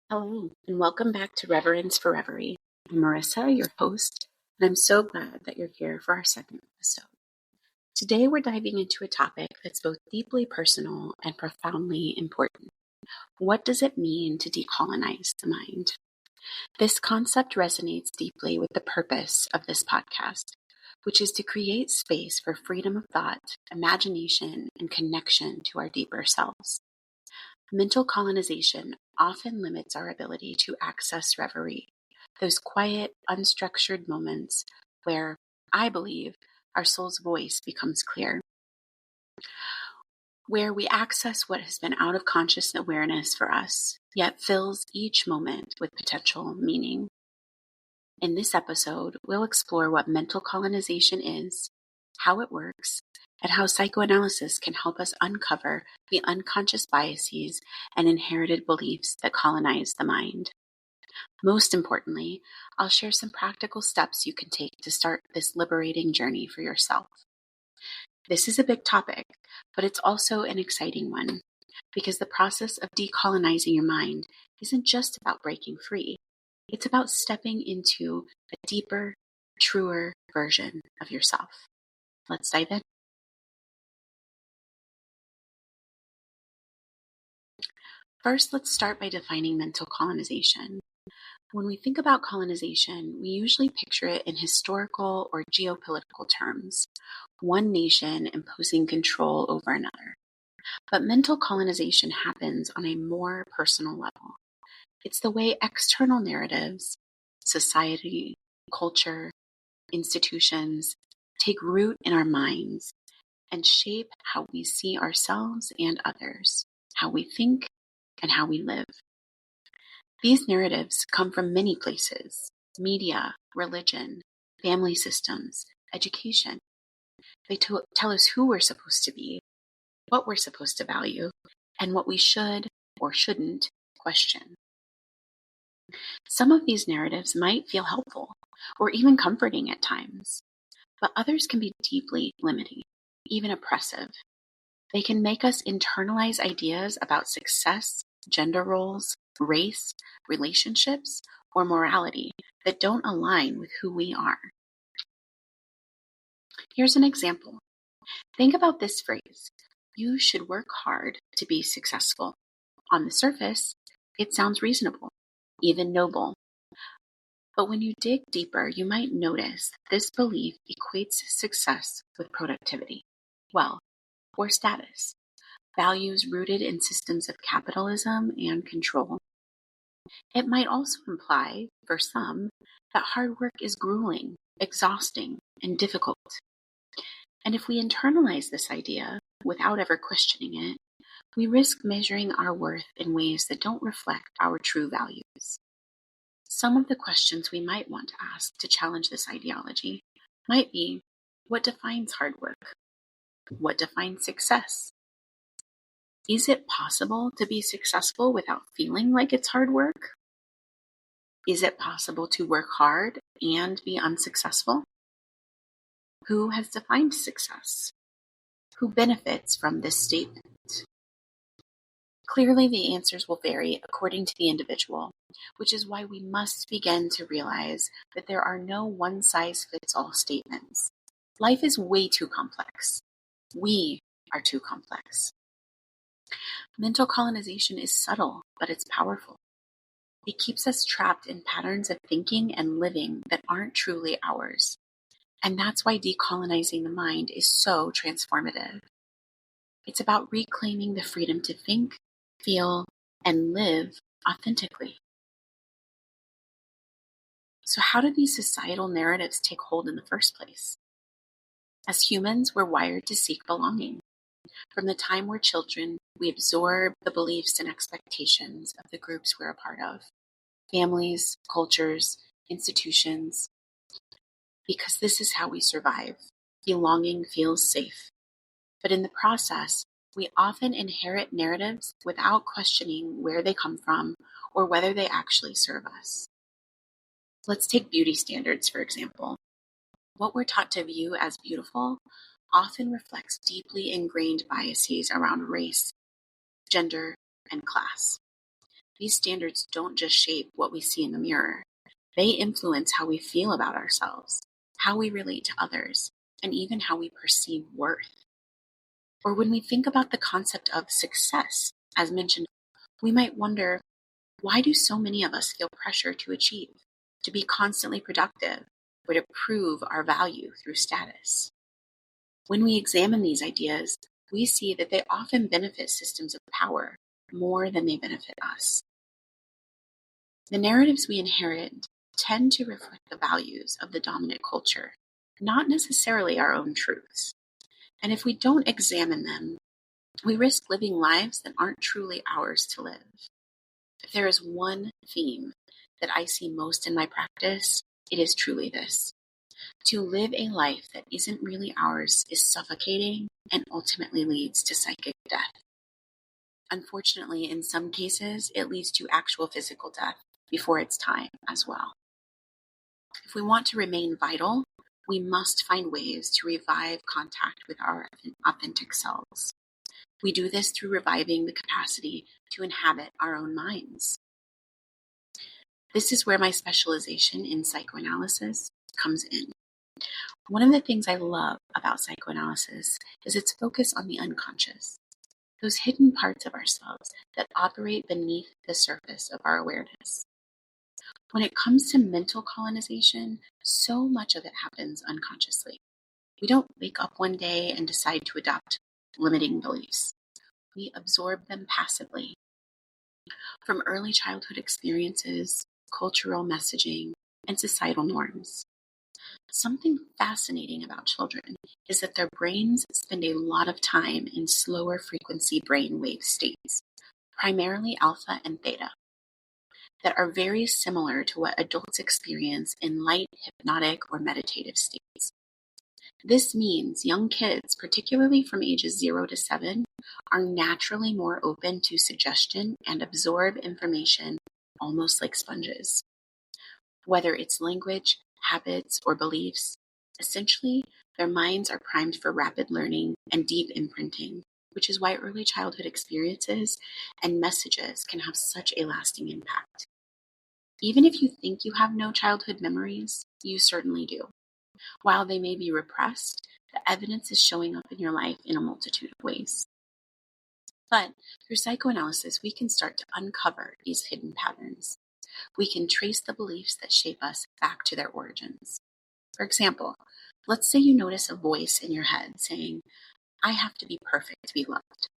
Hello, and welcome back to Reverence for Rêverie. I'm Marrissa, your host, and I'm so glad that you're here for our second episode. Today, we're diving into a topic that's both deeply personal and profoundly important. What does it mean to decolonize the mind? This concept resonates deeply with the purpose of this podcast, which is to create space for freedom of thought, imagination, and connection to our deeper selves. Mental colonization often limits our ability to access reverie, those quiet, unstructured moments where, I believe, our soul's voice becomes clear, where we access what has been out of conscious awareness for us, yet fills each moment with potential meaning. In this episode, we'll explore what mental colonization is, how it works, and how psychoanalysis can help us uncover the unconscious biases and inherited beliefs that colonize the mind. Most importantly, I'll share some practical steps you can take to start this liberating journey for yourself. This is a big topic, but it's also an exciting one, because the process of decolonizing your mind isn't just about breaking free. It's about stepping into a deeper, truer version of yourself. Let's dive in. First, let's start by defining mental colonization. When we think about colonization, we usually picture it in historical or geopolitical terms, one nation imposing control over another. But mental colonization happens on a more personal level. It's the way external narratives, society, culture, institutions take root in our minds and shape how we see ourselves and others, how we think, and how we live. These narratives come from many places: media, religion, family systems, education. They tell us who we're supposed to be, what we're supposed to value, and what we should or shouldn't question. Some of these narratives might feel helpful or even comforting at times, but others can be deeply limiting, even oppressive. They can make us internalize ideas about success, gender roles, race, relationships, or morality that don't align with who we are. Here's an example. Think about this phrase: you should work hard to be successful. On the surface, it sounds reasonable, even noble. But when you dig deeper, you might notice that this belief equates success with productivity, wealth, or status, values rooted in systems of capitalism and control. It might also imply, for some, that hard work is grueling, exhausting, and difficult. And if we internalize this idea without ever questioning it, we risk measuring our worth in ways that don't reflect our true values. Some of the questions we might want to ask to challenge this ideology might be: what defines hard work? What defines success? Is it possible to be successful without feeling like it's hard work? Is it possible to work hard and be unsuccessful? Who has defined success? Who benefits from this statement? Clearly, the answers will vary according to the individual, which is why we must begin to realize that there are no one-size-fits-all statements. Life is way too complex. We are too complex. Mental colonization is subtle, but it's powerful. It keeps us trapped in patterns of thinking and living that aren't truly ours. And that's why decolonizing the mind is so transformative. It's about reclaiming the freedom to think, feel, and live authentically. So how do these societal narratives take hold in the first place? As humans, we're wired to seek belonging. From the time we're children, we absorb the beliefs and expectations of the groups we're a part of: families, cultures, institutions, because this is how we survive. Belonging feels safe. But in the process, we often inherit narratives without questioning where they come from or whether they actually serve us. Let's take beauty standards, for example. What we're taught to view as beautiful often reflects deeply ingrained biases around race, gender, and class. These standards don't just shape what we see in the mirror. They influence how we feel about ourselves, how we relate to others, and even how we perceive worth. Or when we think about the concept of success, as mentioned, we might wonder, why do so many of us feel pressure to achieve, to be constantly productive, or to prove our value through status? When we examine these ideas, we see that they often benefit systems of power more than they benefit us. The narratives we inherit tend to reflect the values of the dominant culture, not necessarily our own truths. And if we don't examine them, we risk living lives that aren't truly ours to live. If there is one theme that I see most in my practice, it is truly this. To live a life that isn't really ours is suffocating and ultimately leads to psychic death. Unfortunately, in some cases, it leads to actual physical death before its time as well. If we want to remain vital, we must find ways to revive contact with our authentic selves. We do this through reviving the capacity to inhabit our own minds. This is where my specialization in psychoanalysis comes in. One of the things I love about psychoanalysis is its focus on the unconscious, those hidden parts of ourselves that operate beneath the surface of our awareness. When it comes to mental colonization, so much of it happens unconsciously. We don't wake up one day and decide to adopt limiting beliefs. We absorb them passively. From early childhood experiences, cultural messaging, and societal norms. Something fascinating about children is that their brains spend a lot of time in slower frequency brainwave states, primarily alpha and theta, that are very similar to what adults experience in light hypnotic or meditative states. This means young kids, particularly from ages 0 to 7, are naturally more open to suggestion and absorb information almost like sponges. Whether it's language, habits, or beliefs, essentially, their minds are primed for rapid learning and deep imprinting, which is why early childhood experiences and messages can have such a lasting impact. Even if you think you have no childhood memories, you certainly do. While they may be repressed, the evidence is showing up in your life in a multitude of ways. But through psychoanalysis, we can start to uncover these hidden patterns. We can trace the beliefs that shape us back to their origins. For example, let's say you notice a voice in your head saying, I have to be perfect to be loved.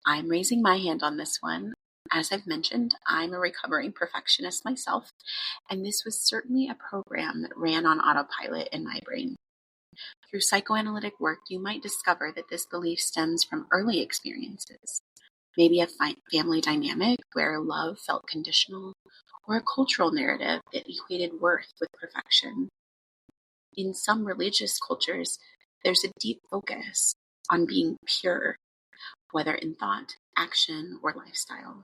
I'm raising my hand on this one. As I've mentioned, I'm a recovering perfectionist myself, and this was certainly a program that ran on autopilot in my brain. Through psychoanalytic work, you might discover that this belief stems from early experiences, maybe a family dynamic where love felt conditional, or a cultural narrative that equated worth with perfection. In some religious cultures, there's a deep focus on being pure, whether in thought, action, or lifestyle.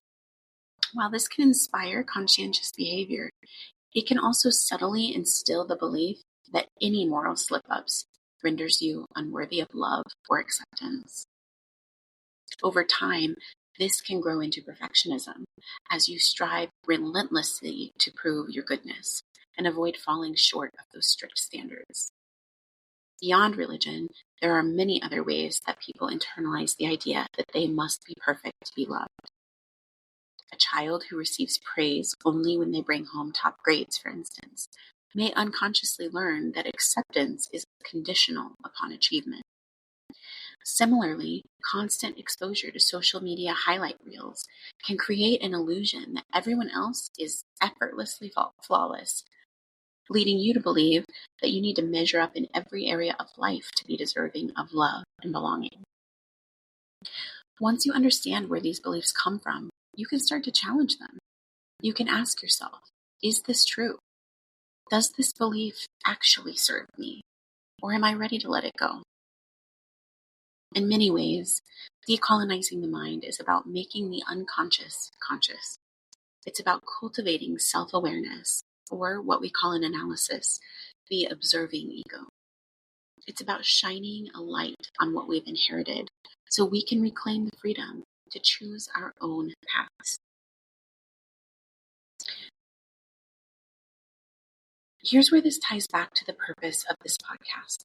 While this can inspire conscientious behavior, it can also subtly instill the belief that any moral slip-ups renders you unworthy of love or acceptance. Over time, this can grow into perfectionism as you strive relentlessly to prove your goodness and avoid falling short of those strict standards. Beyond religion, there are many other ways that people internalize the idea that they must be perfect to be loved. A child who receives praise only when they bring home top grades, for instance, may unconsciously learn that acceptance is conditional upon achievement. Similarly, constant exposure to social media highlight reels can create an illusion that everyone else is effortlessly flawless, leading you to believe that you need to measure up in every area of life to be deserving of love and belonging. Once you understand where these beliefs come from, you can start to challenge them. You can ask yourself, is this true? Does this belief actually serve me? Or am I ready to let it go? In many ways, decolonizing the mind is about making the unconscious conscious. It's about cultivating self-awareness, or what we call in analysis, the observing ego. It's about shining a light on what we've inherited so we can reclaim the freedom to choose our own paths. Here's where this ties back to the purpose of this podcast.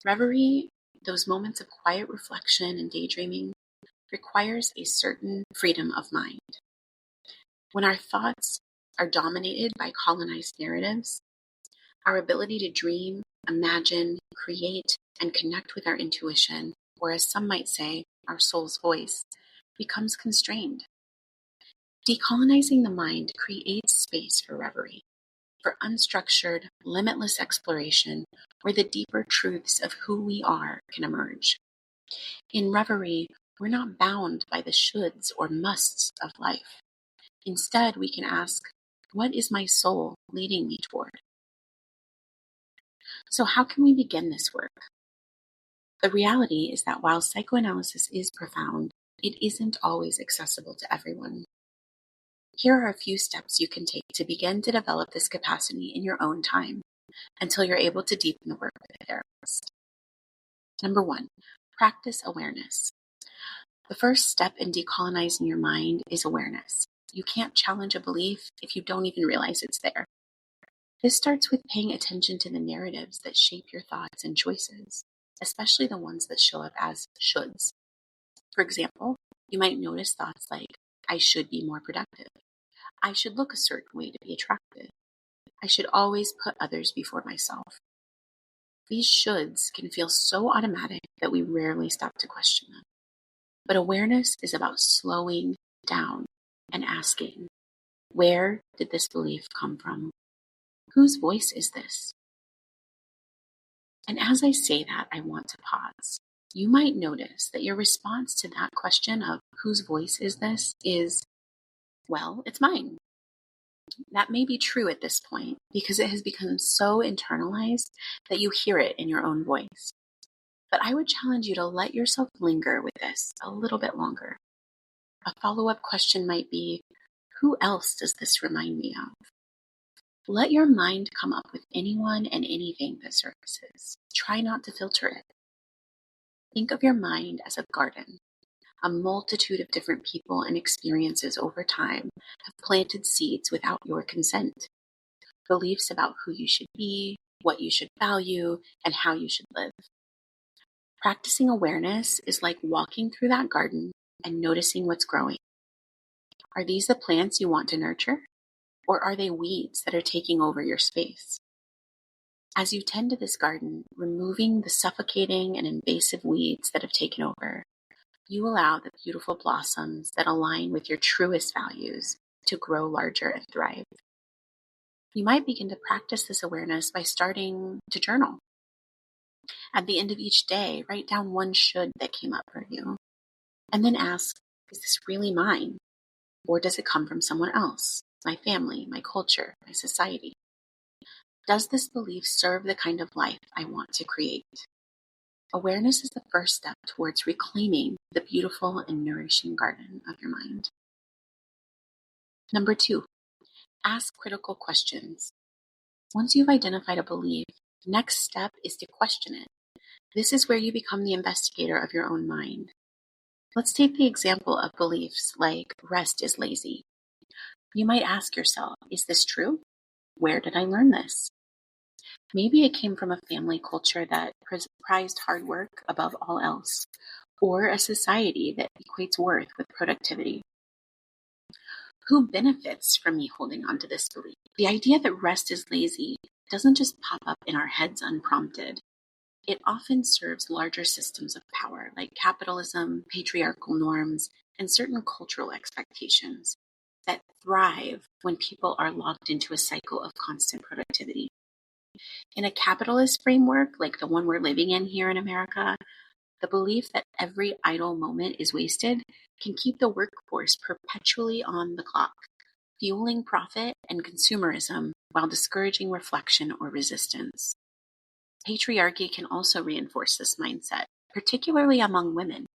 Reverie, those moments of quiet reflection and daydreaming, requires a certain freedom of mind. When our thoughts are dominated by colonized narratives, our ability to dream, imagine, create, and connect with our intuition, or as some might say, our soul's voice, becomes constrained. Decolonizing the mind creates space for reverie, for unstructured, limitless exploration where the deeper truths of who we are can emerge. In reverie, we're not bound by the shoulds or musts of life. Instead, we can ask, what is my soul leading me toward? So how can we begin this work? The reality is that while psychoanalysis is profound, it isn't always accessible to everyone. Here are a few steps you can take to begin to develop this capacity in your own time until you're able to deepen the work with a therapist. Number 1, practice awareness. The first step in decolonizing your mind is awareness. You can't challenge a belief if you don't even realize it's there. This starts with paying attention to the narratives that shape your thoughts and choices, especially the ones that show up as shoulds. For example, you might notice thoughts like, I should be more productive. I should look a certain way to be attractive. I should always put others before myself. These shoulds can feel so automatic that we rarely stop to question them. But awareness is about slowing down and asking, where did this belief come from? Whose voice is this? And as I say that, I want to pause. You might notice that your response to that question of whose voice is this is, well, it's mine. That may be true at this point because it has become so internalized that you hear it in your own voice. But I would challenge you to let yourself linger with this a little bit longer. A follow-up question might be, who else does this remind me of? Let your mind come up with anyone and anything that surfaces. Try not to filter it. Think of your mind as a garden. A multitude of different people and experiences over time have planted seeds without your consent. Beliefs about who you should be, what you should value, and how you should live. Practicing awareness is like walking through that garden and noticing what's growing. Are these the plants you want to nurture? Or are they weeds that are taking over your space? As you tend to this garden, removing the suffocating and invasive weeds that have taken over, you allow the beautiful blossoms that align with your truest values to grow larger and thrive. You might begin to practice this awareness by starting to journal. At the end of each day, write down one should that came up for you, and then ask, is this really mine? Or does it come from someone else? My family, my culture, my society? Does this belief serve the kind of life I want to create? Awareness is the first step towards reclaiming the beautiful and nourishing garden of your mind. Number 2, ask critical questions. Once you've identified a belief, the next step is to question it. This is where you become the investigator of your own mind. Let's take the example of beliefs like rest is lazy. You might ask yourself, is this true? Where did I learn this? Maybe it came from a family culture that prized hard work above all else, or a society that equates worth with productivity. Who benefits from me holding on to this belief? The idea that rest is lazy doesn't just pop up in our heads unprompted. It often serves larger systems of power like capitalism, patriarchal norms, and certain cultural expectations that thrive when people are locked into a cycle of constant productivity. In a capitalist framework like the one we're living in here in America, the belief that every idle moment is wasted can keep the workforce perpetually on the clock, fueling profit and consumerism while discouraging reflection or resistance. Patriarchy can also reinforce this mindset, particularly among women,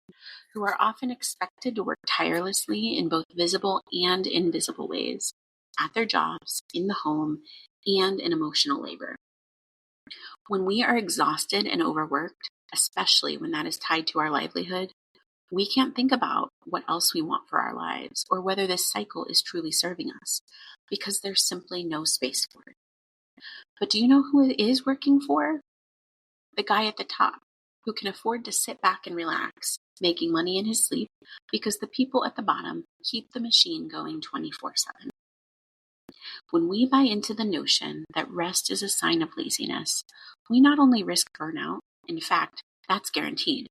who are often expected to work tirelessly in both visible and invisible ways, at their jobs, in the home, and in emotional labor. When we are exhausted and overworked, especially when that is tied to our livelihood, we can't think about what else we want for our lives or whether this cycle is truly serving us because there's simply no space for it. But do you know who it is working for? The guy at the top, who can afford to sit back and relax, making money in his sleep, because the people at the bottom keep the machine going 24/7. When we buy into the notion that rest is a sign of laziness, we not only risk burnout, in fact, that's guaranteed,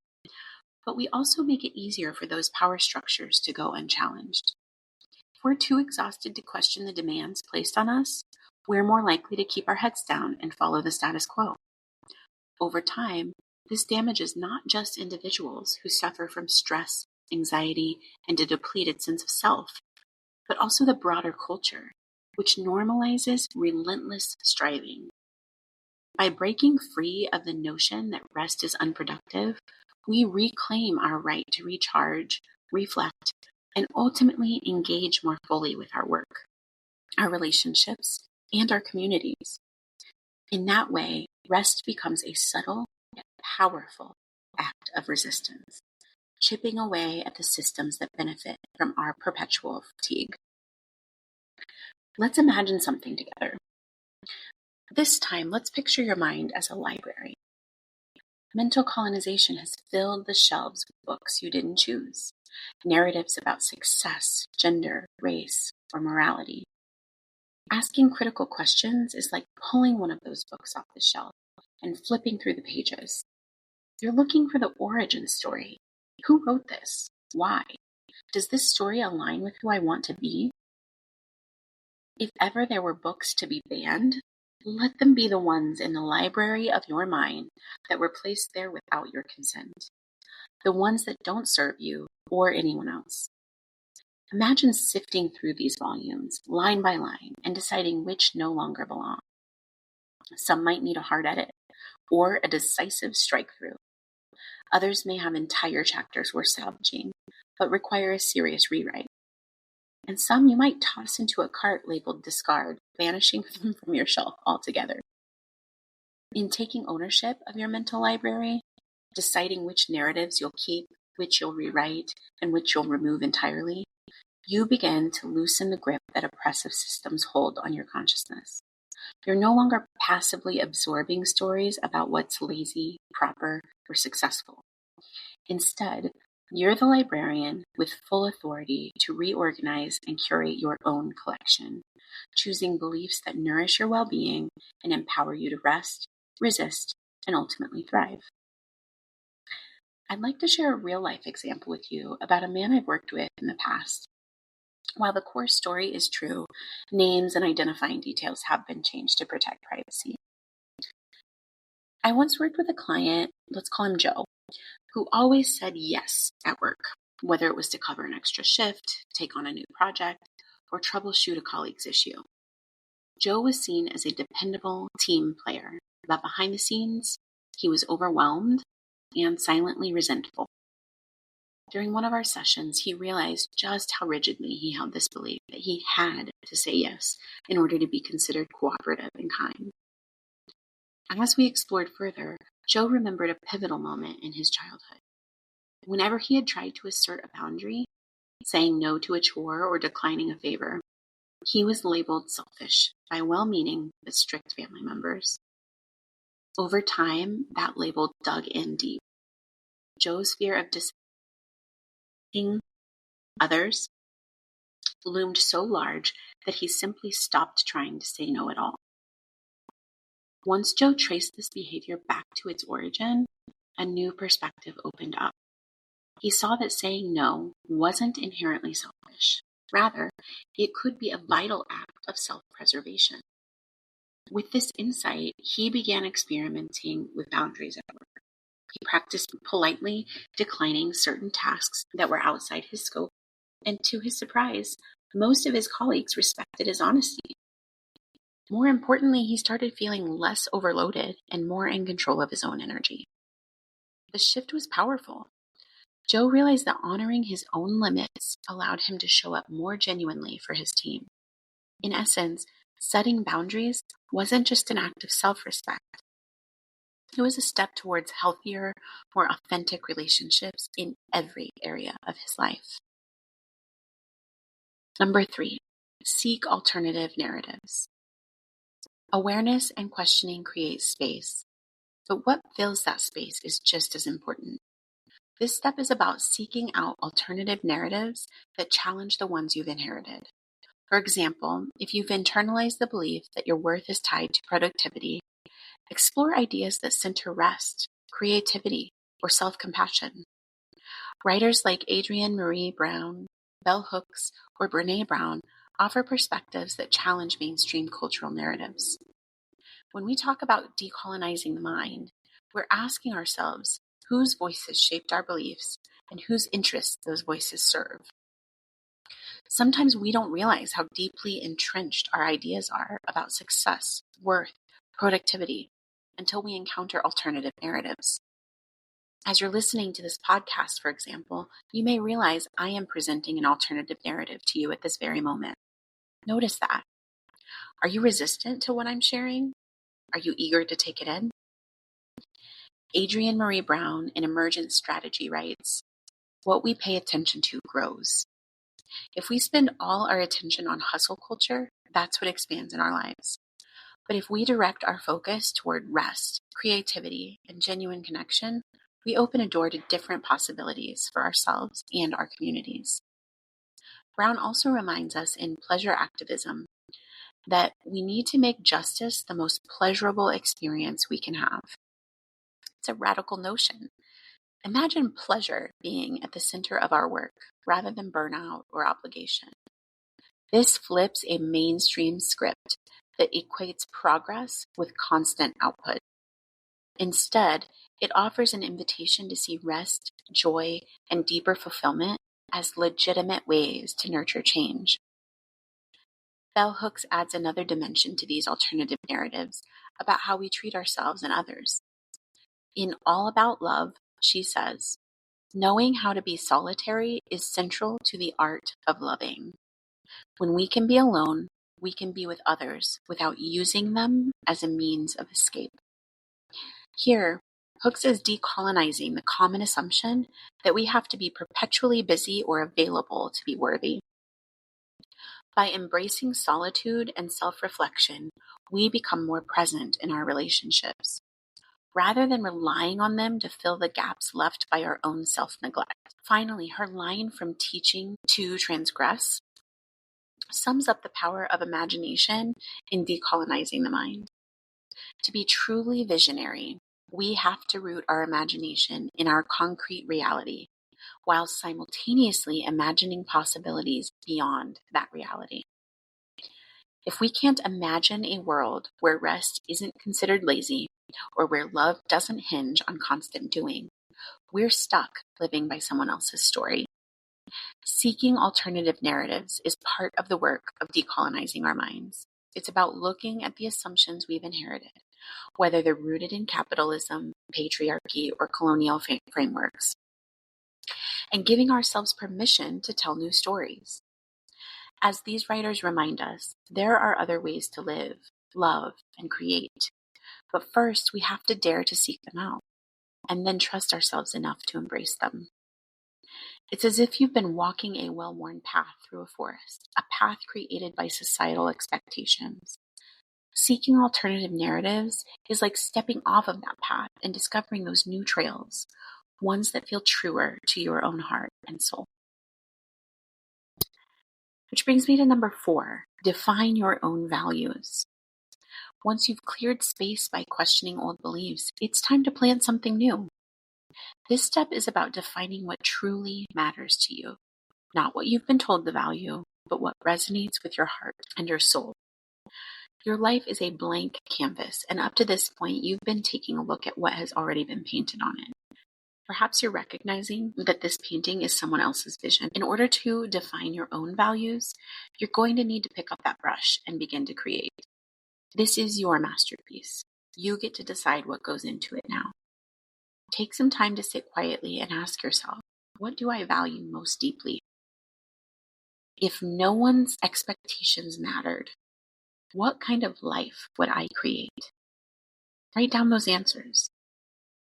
but we also make it easier for those power structures to go unchallenged. If we're too exhausted to question the demands placed on us, we're more likely to keep our heads down and follow the status quo. Over time, this damages not just individuals who suffer from stress, anxiety, and a depleted sense of self, but also the broader culture, which normalizes relentless striving. By breaking free of the notion that rest is unproductive, we reclaim our right to recharge, reflect, and ultimately engage more fully with our work, our relationships, and our communities. In that way, rest becomes a subtle yet powerful act of resistance, chipping away at the systems that benefit from our perpetual fatigue. Let's imagine something together. This time, let's picture your mind as a library. Mental colonization has filled the shelves with books you didn't choose, narratives about success, gender, race, or morality. Asking critical questions is like pulling one of those books off the shelf and flipping through the pages. You're looking for the origin story. Who wrote this? Why? Does this story align with who I want to be? If ever there were books to be banned, let them be the ones in the library of your mind that were placed there without your consent. The ones that don't serve you or anyone else. Imagine sifting through these volumes, line by line, and deciding which no longer belong. Some might need a hard edit or a decisive strike through. Others may have entire chapters worth salvaging, but require a serious rewrite. And some you might toss into a cart labeled discard, banishing them from your shelf altogether. In taking ownership of your mental library, deciding which narratives you'll keep, which you'll rewrite, and which you'll remove entirely, you begin to loosen the grip that oppressive systems hold on your consciousness. You're no longer passively absorbing stories about what's lazy, proper, or successful. Instead, you're the librarian with full authority to reorganize and curate your own collection, choosing beliefs that nourish your well-being and empower you to rest, resist, and ultimately thrive. I'd like to share a real-life example with you about a man I've worked with in the past. While the core story is true, names and identifying details have been changed to protect privacy. I once worked with a client, let's call him Joe, who always said yes at work, whether it was to cover an extra shift, take on a new project, or troubleshoot a colleague's issue. Joe was seen as a dependable team player, but behind the scenes, he was overwhelmed and silently resentful. During one of our sessions, he realized just how rigidly he held this belief that he had to say yes in order to be considered cooperative and kind. As we explored further, Joe remembered a pivotal moment in his childhood. Whenever he had tried to assert a boundary, saying no to a chore or declining a favor, he was labeled selfish by well-meaning but strict family members. Over time, that label dug in deep. Joe's fear of disappointing others loomed so large that he simply stopped trying to say no at all. Once Joe traced this behavior back to its origin, a new perspective opened up. He saw that saying no wasn't inherently selfish. Rather, it could be a vital act of self-preservation. With this insight, he began experimenting with boundaries at work. He practiced politely declining certain tasks that were outside his scope, and to his surprise, most of his colleagues respected his honesty. More importantly, he started feeling less overloaded and more in control of his own energy. The shift was powerful. Joe realized that honoring his own limits allowed him to show up more genuinely for his team. In essence, setting boundaries wasn't just an act of self-respect. It was a step towards healthier, more authentic relationships in every area of his life. Number 3, seek alternative narratives. Awareness and questioning create space, but what fills that space is just as important. This step is about seeking out alternative narratives that challenge the ones you've inherited. For example, if you've internalized the belief that your worth is tied to productivity, explore ideas that center rest, creativity, or self-compassion. Writers like Adrienne Maree Brown, Bell Hooks, or Brené Brown offer perspectives that challenge mainstream cultural narratives. When we talk about decolonizing the mind, we're asking ourselves whose voices shaped our beliefs and whose interests those voices serve. Sometimes we don't realize how deeply entrenched our ideas are about success, worth, productivity, until we encounter alternative narratives. As you're listening to this podcast, for example, you may realize I am presenting an alternative narrative to you at this very moment. Notice that. Are you resistant to what I'm sharing? Are you eager to take it in? Adrienne Maree Brown in Emergent Strategy writes, "What we pay attention to grows." If we spend all our attention on hustle culture, that's what expands in our lives. But if we direct our focus toward rest, creativity, and genuine connection, we open a door to different possibilities for ourselves and our communities. Brown also reminds us in Pleasure Activism that we need to make justice the most pleasurable experience we can have. It's a radical notion. Imagine pleasure being at the center of our work rather than burnout or obligation. This flips a mainstream script that equates progress with constant output. Instead, it offers an invitation to see rest, joy, and deeper fulfillment as legitimate ways to nurture change. Bell Hooks adds another dimension to these alternative narratives about how we treat ourselves and others. In All About Love, she says, "Knowing how to be solitary is central to the art of loving. When we can be alone, we can be with others without using them as a means of escape." Here, Hooks is decolonizing the common assumption that we have to be perpetually busy or available to be worthy. By embracing solitude and self-reflection, we become more present in our relationships, rather than relying on them to fill the gaps left by our own self-neglect. Finally, her line "from teaching to transgress" sums up the power of imagination in decolonizing the mind. To be truly visionary, we have to root our imagination in our concrete reality, while simultaneously imagining possibilities beyond that reality. If we can't imagine a world where rest isn't considered lazy, or where love doesn't hinge on constant doing, we're stuck living by someone else's story. Seeking alternative narratives is part of the work of decolonizing our minds. It's about looking at the assumptions we've inherited, whether they're rooted in capitalism, patriarchy, or colonial frameworks, and giving ourselves permission to tell new stories. As these writers remind us, there are other ways to live, love, and create. But first, we have to dare to seek them out, and then trust ourselves enough to embrace them. It's as if you've been walking a well-worn path through a forest, a path created by societal expectations. Seeking alternative narratives is like stepping off of that path and discovering those new trails, ones that feel truer to your own heart and soul. Which brings me to number 4, define your own values. Once you've cleared space by questioning old beliefs, it's time to plant something new. This step is about defining what truly matters to you, not what you've been told to value, but what resonates with your heart and your soul. Your life is a blank canvas, and up to this point, you've been taking a look at what has already been painted on it. Perhaps you're recognizing that this painting is someone else's vision. In order to define your own values, you're going to need to pick up that brush and begin to create. This is your masterpiece. You get to decide what goes into it now. Take some time to sit quietly and ask yourself, what do I value most deeply? If no one's expectations mattered, what kind of life would I create? Write down those answers.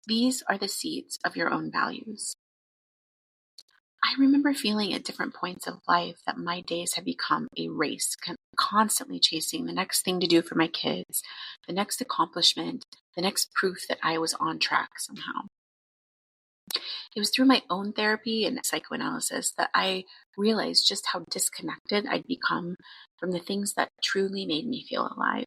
These are the seeds of your own values. I remember feeling at different points of life that my days had become a race constantly chasing the next thing to do for my kids, the next accomplishment, the next proof that I was on track somehow. It was through my own therapy and psychoanalysis that I realized just how disconnected I'd become from the things that truly made me feel alive.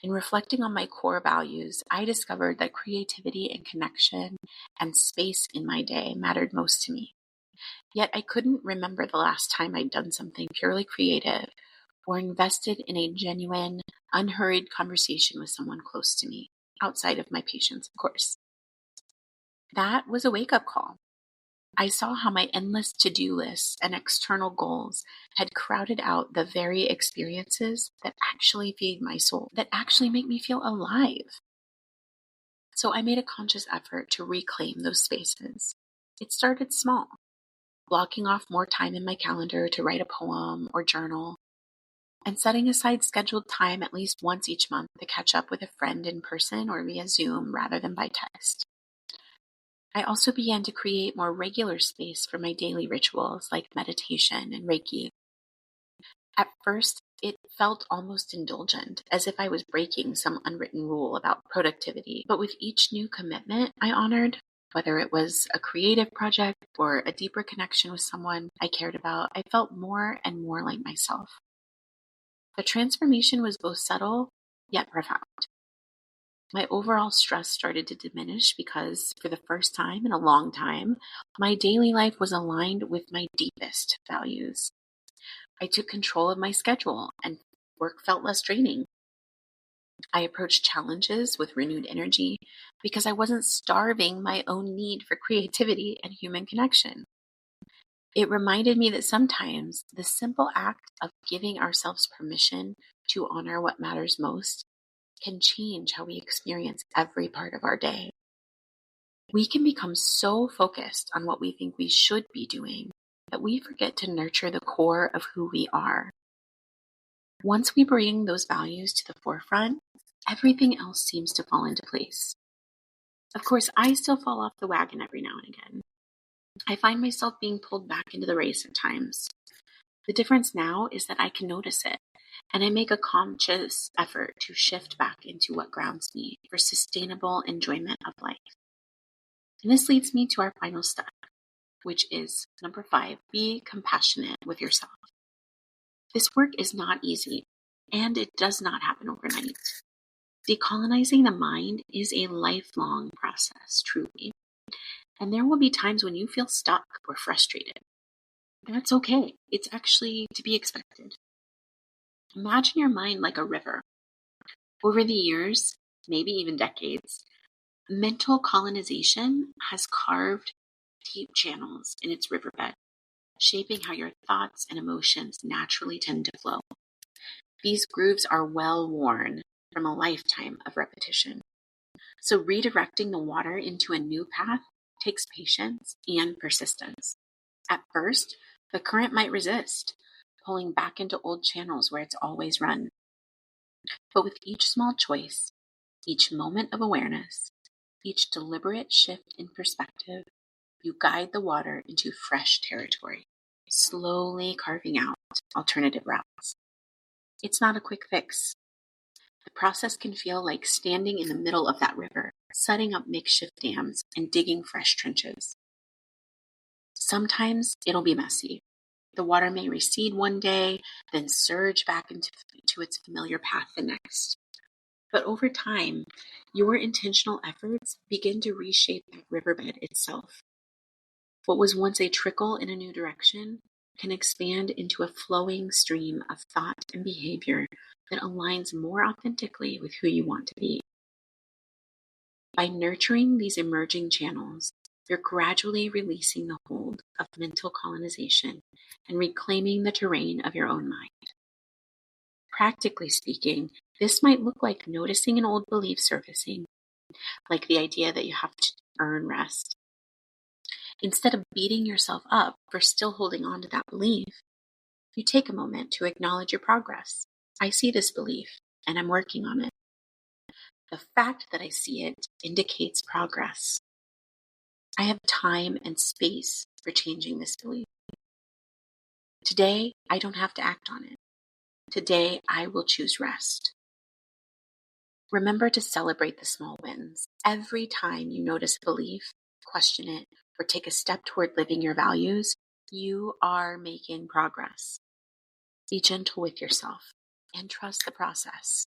In reflecting on my core values, I discovered that creativity and connection and space in my day mattered most to me. Yet I couldn't remember the last time I'd done something purely creative or invested in a genuine, unhurried conversation with someone close to me, outside of my patients, of course. That was a wake-up call. I saw how my endless to-do lists and external goals had crowded out the very experiences that actually feed my soul, that actually make me feel alive. So I made a conscious effort to reclaim those spaces. It started small, blocking off more time in my calendar to write a poem or journal, and setting aside scheduled time at least once each month to catch up with a friend in person or via Zoom rather than by text. I also began to create more regular space for my daily rituals like meditation and Reiki. At first, it felt almost indulgent, as if I was breaking some unwritten rule about productivity. But with each new commitment I honored, whether it was a creative project or a deeper connection with someone I cared about, I felt more and more like myself. The transformation was both subtle yet profound. My overall stress started to diminish because, for the first time in a long time, my daily life was aligned with my deepest values. I took control of my schedule, and work felt less draining. I approached challenges with renewed energy because I wasn't starving my own need for creativity and human connection. It reminded me that sometimes the simple act of giving ourselves permission to honor what matters most can change how we experience every part of our day. We can become so focused on what we think we should be doing that we forget to nurture the core of who we are. Once we bring those values to the forefront, everything else seems to fall into place. Of course, I still fall off the wagon every now and again. I find myself being pulled back into the race at times. The difference now is that I can notice it, and I make a conscious effort to shift back into what grounds me for sustainable enjoyment of life. And this leads me to our final step, which is number 5, be compassionate with yourself. This work is not easy, and it does not happen overnight. Decolonizing the mind is a lifelong process, truly. And there will be times when you feel stuck or frustrated. That's okay. It's actually to be expected. Imagine your mind like a river. Over the years, maybe even decades, mental colonization has carved deep channels in its riverbed, shaping how your thoughts and emotions naturally tend to flow. These grooves are well worn from a lifetime of repetition. So redirecting the water into a new path takes patience and persistence. At first, the current might resist, pulling back into old channels where it's always run. But with each small choice, each moment of awareness, each deliberate shift in perspective, you guide the water into fresh territory, slowly carving out alternative routes. It's not a quick fix. The process can feel like standing in the middle of that river, setting up makeshift dams and digging fresh trenches. Sometimes it'll be messy. The water may recede one day, then surge back into its familiar path the next. But over time, your intentional efforts begin to reshape that riverbed itself. What was once a trickle in a new direction can expand into a flowing stream of thought and behavior that aligns more authentically with who you want to be. By nurturing these emerging channels, you're gradually releasing the hold of mental colonization and reclaiming the terrain of your own mind. Practically speaking, this might look like noticing an old belief surfacing, like the idea that you have to earn rest. Instead of beating yourself up for still holding on to that belief, you take a moment to acknowledge your progress. I see this belief, and I'm working on it. The fact that I see it indicates progress. I have time and space for changing this belief. Today, I don't have to act on it. Today, I will choose rest. Remember to celebrate the small wins. Every time you notice a belief, question it, or take a step toward living your values, you are making progress. Be gentle with yourself and trust the process.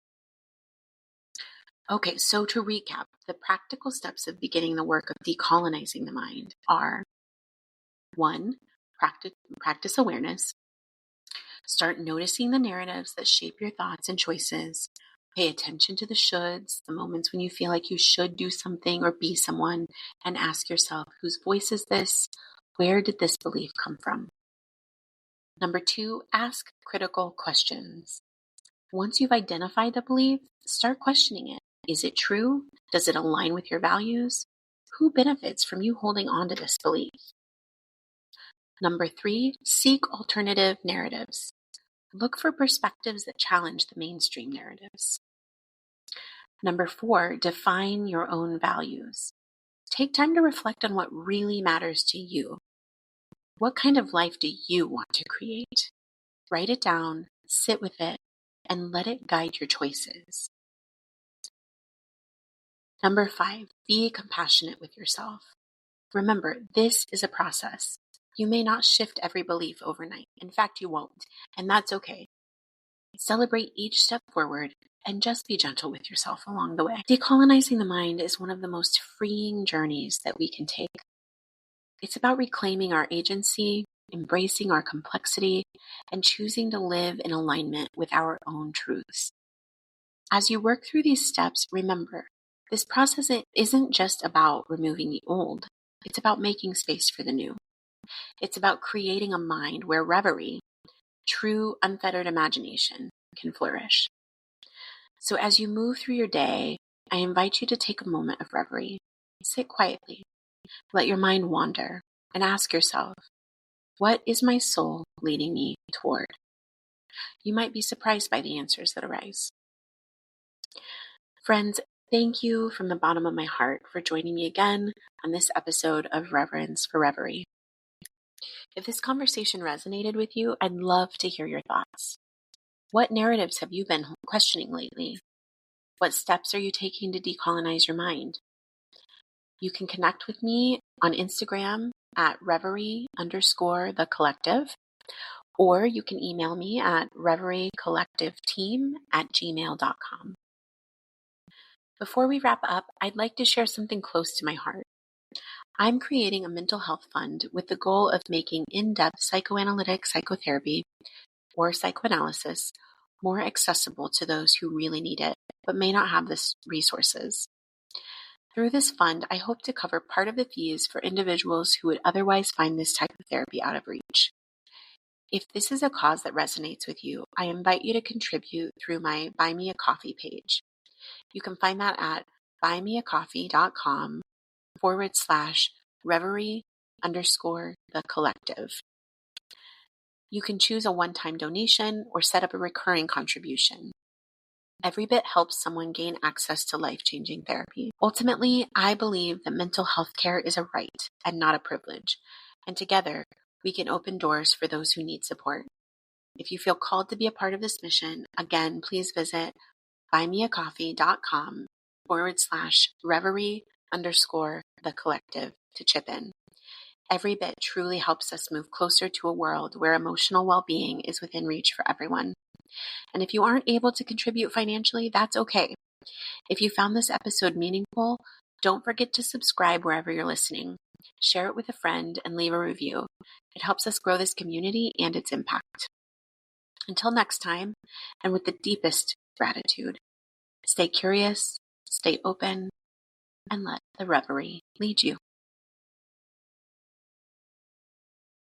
Okay, so to recap, the practical steps of beginning the work of decolonizing the mind are 1. Practice awareness. Start noticing the narratives that shape your thoughts and choices. Pay attention to the shoulds, the moments when you feel like you should do something or be someone, and ask yourself, whose voice is this? Where did this belief come from? Number 2, ask critical questions. Once you've identified the belief, start questioning it. Is it true? Does it align with your values? Who benefits from you holding on to this belief? Number 3, seek alternative narratives. Look for perspectives that challenge the mainstream narratives. Number 4, define your own values. Take time to reflect on what really matters to you. What kind of life do you want to create? Write it down, sit with it, and let it guide your choices. Number 5, be compassionate with yourself. Remember, this is a process. You may not shift every belief overnight. In fact, you won't, and that's okay. Celebrate each step forward and just be gentle with yourself along the way. Decolonizing the mind is one of the most freeing journeys that we can take. It's about reclaiming our agency, embracing our complexity, and choosing to live in alignment with our own truths. As you work through these steps, remember, this process isn't just about removing the old. It's about making space for the new. It's about creating a mind where reverie, true unfettered imagination, can flourish. So as you move through your day, I invite you to take a moment of reverie. Sit quietly, let your mind wander, and ask yourself, what is my soul leading me toward? You might be surprised by the answers that arise. Friends, thank you from the bottom of my heart for joining me again on this episode of Reverence for Rêverie. If this conversation resonated with you, I'd love to hear your thoughts. What narratives have you been questioning lately? What steps are you taking to decolonize your mind? You can connect with me on Instagram at Reverie_the collective, or you can email me at reveriecollectiveteam@gmail.com. Before we wrap up, I'd like to share something close to my heart. I'm creating a mental health fund with the goal of making in-depth psychoanalytic psychotherapy or psychoanalysis more accessible to those who really need it, but may not have the resources. Through this fund, I hope to cover part of the fees for individuals who would otherwise find this type of therapy out of reach. If this is a cause that resonates with you, I invite you to contribute through my Buy Me a Coffee page. You can find that at buymeacoffee.com/Reverie_the collective. You can choose a one-time donation or set up a recurring contribution. Every bit helps someone gain access to life-changing therapy. Ultimately, I believe that mental health care is a right and not a privilege, and together we can open doors for those who need support. If you feel called to be a part of this mission, again, please visit buymeacoffee.com/Reverie_the collective to chip in. Every bit truly helps us move closer to a world where emotional well-being is within reach for everyone. And if you aren't able to contribute financially, that's okay. If you found this episode meaningful, don't forget to subscribe wherever you're listening. Share it with a friend and leave a review. It helps us grow this community and its impact. Until next time, and with the deepest gratitude, stay curious, stay open, and let the reverie lead you.